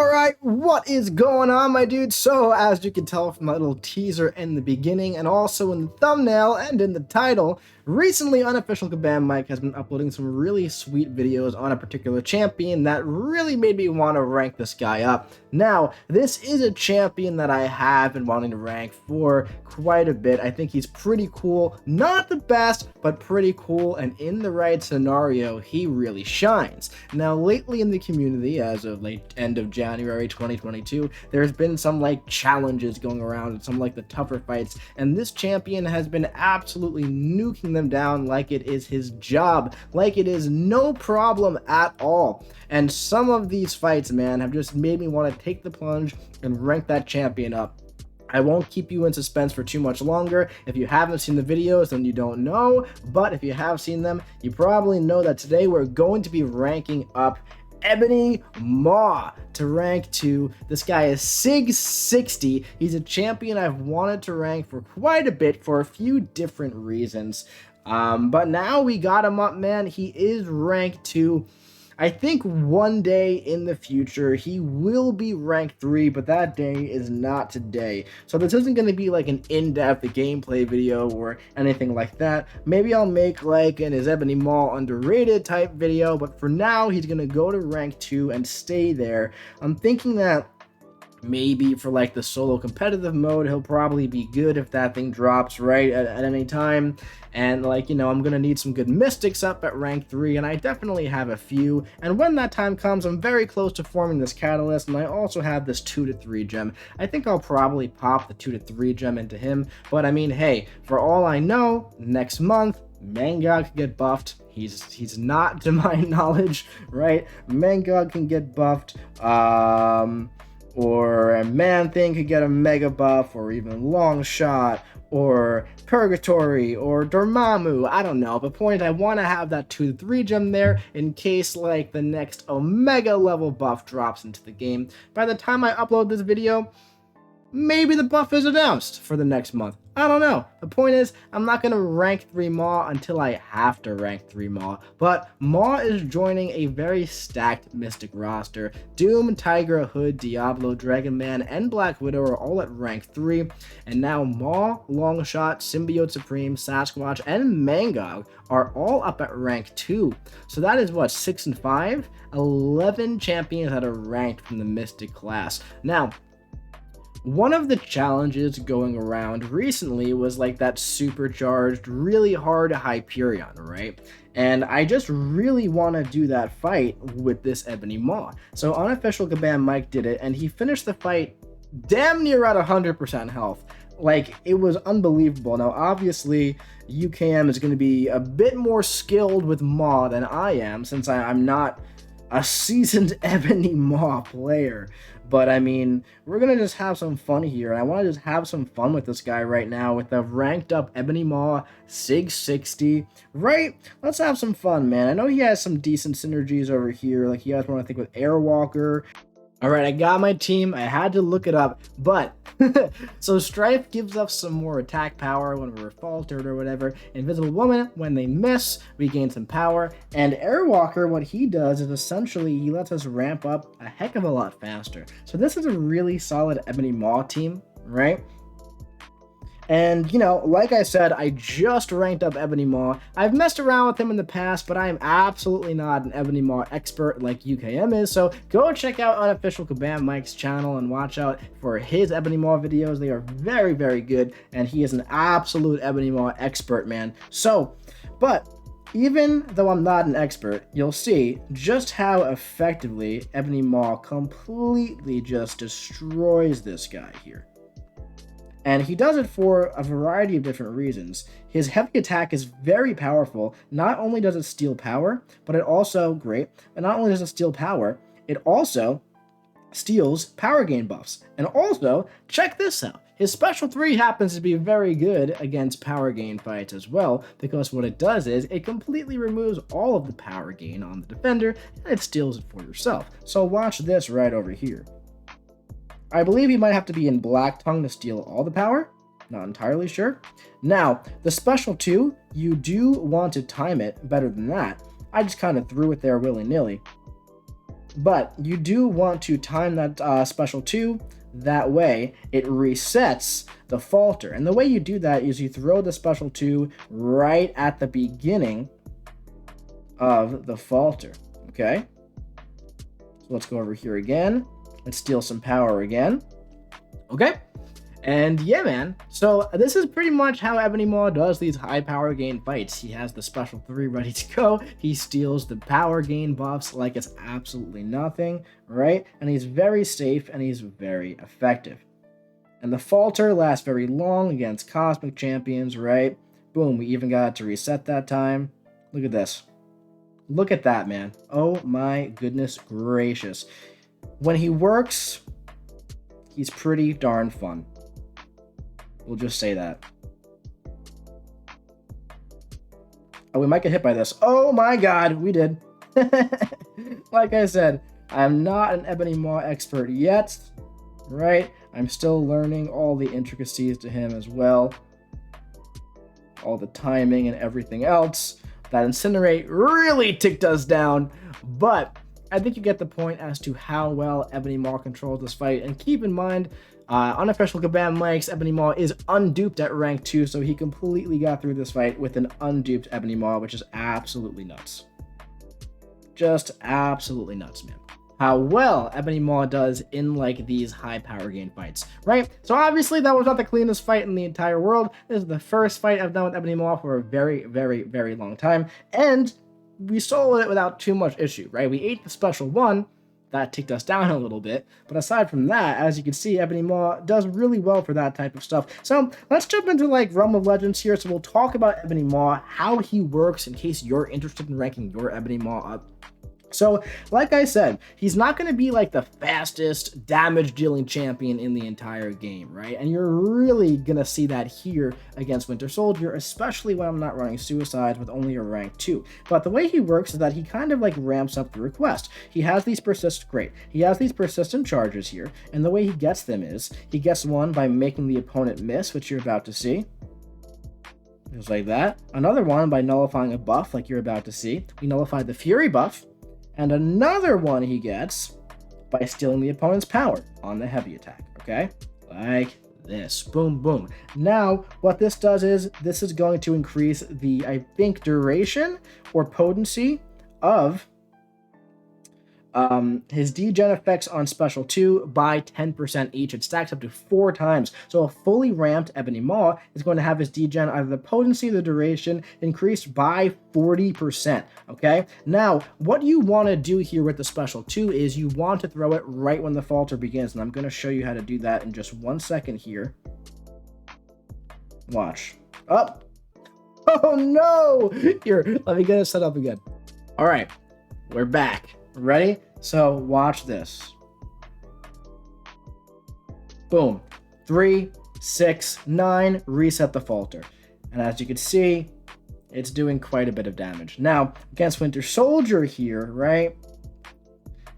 Alright, what is going on, my dude? So, as you can tell from my little teaser in the beginning, and also in the thumbnail and in the title, recently Unofficial Kabam Mike has been uploading some really sweet videos on a particular champion that really made me want to rank this guy up. Now, this is a champion that I have been wanting to rank for quite a bit. I think he's pretty cool. Not the best, but pretty cool, and in the right scenario, he really shines. Now, lately in the community, as of end of January 2022, there's been some challenges going around and some the tougher fights, and this champion has been absolutely nuking them down like it is his job, like it is no problem at all. And some of these fights, man, have just made me want to take the plunge and rank that champion up. I won't keep you in suspense for too much longer. If you haven't seen the videos, then you don't know, but if you have seen them, you probably know that today we're going to be ranking up Ebony Maw to rank 2. This guy is Sig 60. He's a champion I've wanted to rank for quite a bit for a few different reasons. But now we got him up, man. He is ranked 2. I think one day in the future he will be ranked 3, but that day is not today. So this isn't going to be an in-depth gameplay video or anything like that. Maybe I'll make an Is Ebony Maw underrated type video, but for now he's going to go to rank 2 and stay there. I'm thinking that maybe for the solo competitive mode he'll probably be good if that thing drops right at any time, and I'm gonna need some good mystics up at rank 3, and I definitely have a few, and when that time comes I'm very close to forming this catalyst, and I also have this 2 to 3 gem. I think I'll probably pop the 2 to 3 gem into him, but I mean, hey, for all I know, next month MCOC can get buffed. He's not to my knowledge, right? MCOC can get buffed, or a Man Thing could get a mega buff, or even Long Shot, or Purgatory, or Dormammu. I don't know. The point is I want to have that 2 to 3 gem there in case the next Omega level buff drops into the game. By the time I upload this video, maybe the buff is announced for the next month. I don't know. The point is, I'm not going to rank 3 Maw until I have to rank 3 Maw. But Maw is joining a very stacked Mystic roster. Doom, Tigra, Hood, Diablo, Dragon Man, and Black Widow are all at rank 3. And now Maw, Longshot, Symbiote Supreme, Sasquatch, and MCOC are all up at rank 2. So that is what, 6 and 5? 11 champions that are ranked from the Mystic class. Now, one of the challenges going around recently was that supercharged, really hard Hyperion, right? And I just really want to do that fight with this Ebony Maw. So Unofficial Kabam Mike did it, and he finished the fight damn near at 100% health. It was unbelievable. Now, obviously, UKM is going to be a bit more skilled with Maw than I am, since I'm not a seasoned Ebony Maw player. But I mean, we're gonna just have some fun here, and I want to just have some fun with this guy right now with the ranked up Ebony Maw, Sig 60, right? Let's have some fun, man. I know he has some decent synergies over here, he has one, I think, with Airwalker. Alright, I got my team. I had to look it up, but so Strife gives us some more attack power when we're faltered or whatever. Invisible Woman, when they miss, we gain some power. And Airwalker, what he does is essentially he lets us ramp up a heck of a lot faster. So this is a really solid Ebony Maw team, right? And, like I said, I just ranked up Ebony Maw. I've messed around with him in the past, but I am absolutely not an Ebony Maw expert like UKM is, so go check out Unofficial Kabam Mike's channel and watch out for his Ebony Maw videos. They are very, very good, and he is an absolute Ebony Maw expert, man. So, but even though I'm not an expert, you'll see just how effectively Ebony Maw completely just destroys this guy here. And he does it for a variety of different reasons. His heavy attack is very powerful. Not only does it steal power, but it also, not only does it steal power, it also steals power gain buffs. And also, check this out. His special 3 happens to be very good against power gain fights as well, because what it does is it completely removes all of the power gain on the defender, and it steals it for yourself. So watch this right over here. I believe he might have to be in Black Tongue to steal all the power. Not entirely sure. Now, the special 2, you do want to time it better than that. I just kind of threw it there willy-nilly. But you do want to time that special 2. That way, it resets the falter. And the way you do that is you throw the special 2 right at the beginning of the falter. Okay? So let's go over here again. Let's steal some power again. Okay? And yeah, man. So this is pretty much how Ebony Maw does these high power gain fights. He has the special 3 ready to go. He steals the power gain buffs like it's absolutely nothing, right? And he's very safe and he's very effective. And the falter lasts very long against cosmic champions, right? Boom, we even got it to reset that time. Look at this. Look at that, man. Oh my goodness gracious. When he works, he's pretty darn fun. We'll just say that. Oh, we might get hit by this. Oh my god, we did. Like I said, I'm not an Ebony Maw expert yet, right? I'm still learning all the intricacies to him as well. All the timing and everything else. That Incinerate really ticked us down, but I think you get the point as to how well Ebony Maw controls this fight. And keep in mind, unofficial Kabam mics, Ebony Maw is unduped at rank 2, so he completely got through this fight with an unduped Ebony Maw, which is absolutely nuts. Just absolutely nuts, man. How well Ebony Maw does in like these high power gain fights, right? So obviously that was not the cleanest fight in the entire world. This is the first fight I've done with Ebony Maw for a very, very, very long time, and we soloed it without too much issue, right? We ate the special 1, that ticked us down a little bit, but aside from that, as you can see, Ebony Maw does really well for that type of stuff. So let's jump into like Realm of Legends here. So we'll talk about Ebony Maw, how he works in case you're interested in ranking your Ebony Maw up. So, like I said, he's not going to be like the fastest damage-dealing champion in the entire game, right? And you're really going to see that here against Winter Soldier, especially when I'm not running Suicides with only a rank 2. But the way he works is that he kind of like ramps up the request. He has these He has these persistent charges here, and the way he gets them is, he gets one by making the opponent miss, which you're about to see. Just like that. Another one by nullifying a buff, like you're about to see. We nullified the Fury buff. And another one he gets by stealing the opponent's power on the heavy attack, okay? Like this. Boom, boom. Now, what this does is, this is going to increase the, I think, duration or potency of his degen effects on special 2 by 10% each. It stacks up to 4 times. So a fully ramped Ebony Maw is going to have his degen, either the potency or the duration, increased by 40%. Okay? Now, what you want to do here with the special 2 is you want to throw it right when the falter begins. And I'm going to show you how to do that in just 1 second here. Watch. Up. Oh no! Here, let me get it set up again. All right, we're back. Ready? So watch this. Boom. 3, 6, 9, reset the falter. And as you can see, it's doing quite a bit of damage. Now, against Winter Soldier here, right?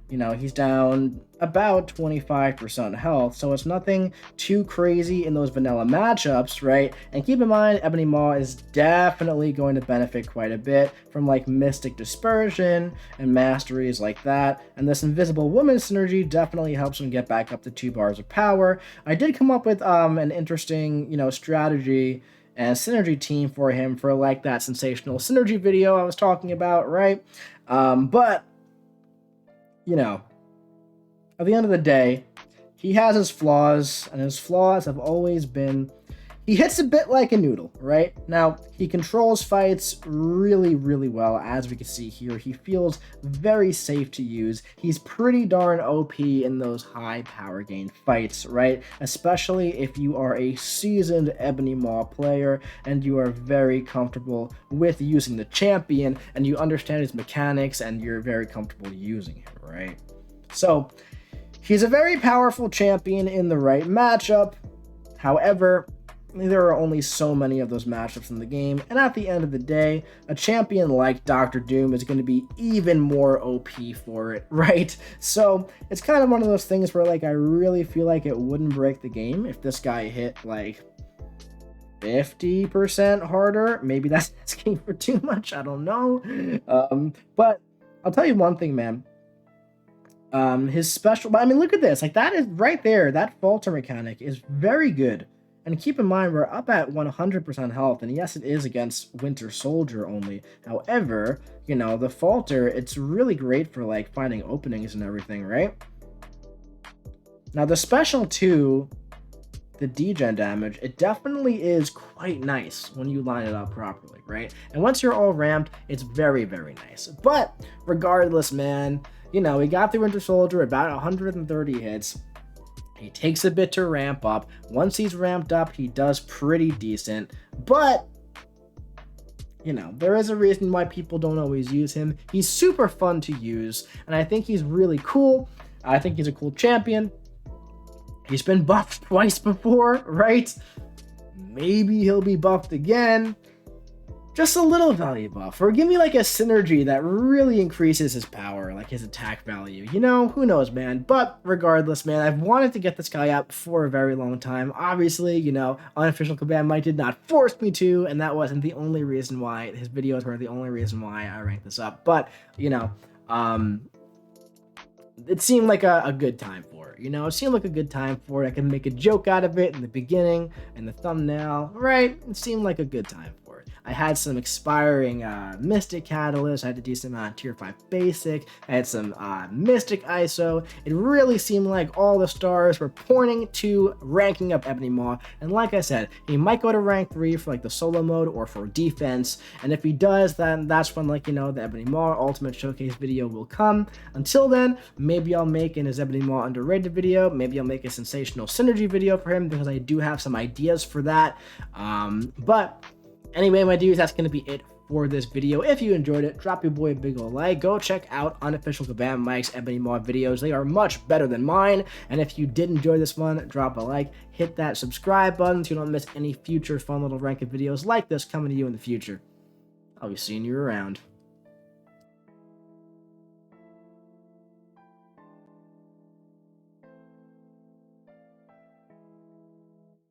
You know, he's down about 25% health, so it's nothing too crazy in those vanilla matchups, right? And keep in mind, Ebony Maw is definitely going to benefit quite a bit from like Mystic Dispersion and masteries like that, and this Invisible Woman synergy definitely helps him get back up to 2 bars of power. I did come up with an interesting, strategy and synergy team for him for like that sensational synergy video I was talking about, right? But at the end of the day, he has his flaws, and his flaws have always been, he hits a bit like a noodle, right? Now, he controls fights really, really well, as we can see here. He feels very safe to use. He's pretty darn OP in those high power gain fights, right? Especially if you are a seasoned Ebony Maw player, and you are very comfortable with using the champion, and you understand his mechanics, and you're very comfortable using him, right? So, he's a very powerful champion in the right matchup. However, there are only so many of those matchups in the game, and at the end of the day, a champion like Dr. Doom is going to be even more OP for it, right? So, it's kind of one of those things where, like, I really feel like it wouldn't break the game if this guy hit, like, 50% harder. Maybe that's asking for too much, I don't know. But I'll tell you one thing, man. His special, but I mean, look at this. Like, that is right there. That falter mechanic is very good. And keep in mind, we're up at 100% health, and yes, it is against Winter Soldier only. However, you know, the falter, it's really great for, like, finding openings and everything, right? Now, the special 2, the degen damage, it definitely is quite nice when you line it up properly, right? And once you're all ramped, it's very, very nice. But regardless, man, you know, we got the Winter Soldier about 130 hits. He takes a bit to ramp up. Once he's ramped up, he does pretty decent. But, you know, there is a reason why people don't always use him. He's super fun to use, and I think he's really cool. I think he's a cool champion. He's been buffed twice before, right? Maybe he'll be buffed again. Just a little value buff, or give me like a synergy that really increases his power, like his attack value. You know, who knows, man. But regardless, man, I've wanted to get this guy out for a very long time. Obviously, you know, unofficial command might did not force me to, and that wasn't the only reason why. His videos were the only reason why I ranked this up. But, you know, it seemed like a good time for it. You know, it seemed like a good time for it. I could make a joke out of it in the beginning, and the thumbnail, right? It seemed like a good time for it. I had some expiring Mystic Catalyst. I had a decent amount of Tier 5 Basic. I had some Mystic ISO. It really seemed like all the stars were pointing to ranking up Ebony Maw. And like I said, he might go to rank 3 for like the solo mode or for defense. And if he does, then that's when, like, you know, the Ebony Maw Ultimate Showcase video will come. Until then, maybe I'll make in his Ebony Maw Underrated video. Maybe I'll make a Sensational Synergy video for him, because I do have some ideas for that. But anyway, my dudes, that's going to be it for this video. If you enjoyed it, drop your boy a big ol' like. Go check out Unofficial Kabam Mike's Ebony Maw videos. They are much better than mine. And if you did enjoy this one, drop a like. Hit that subscribe button so you don't miss any future fun little ranked videos like this coming to you in the future. I'll be seeing you around.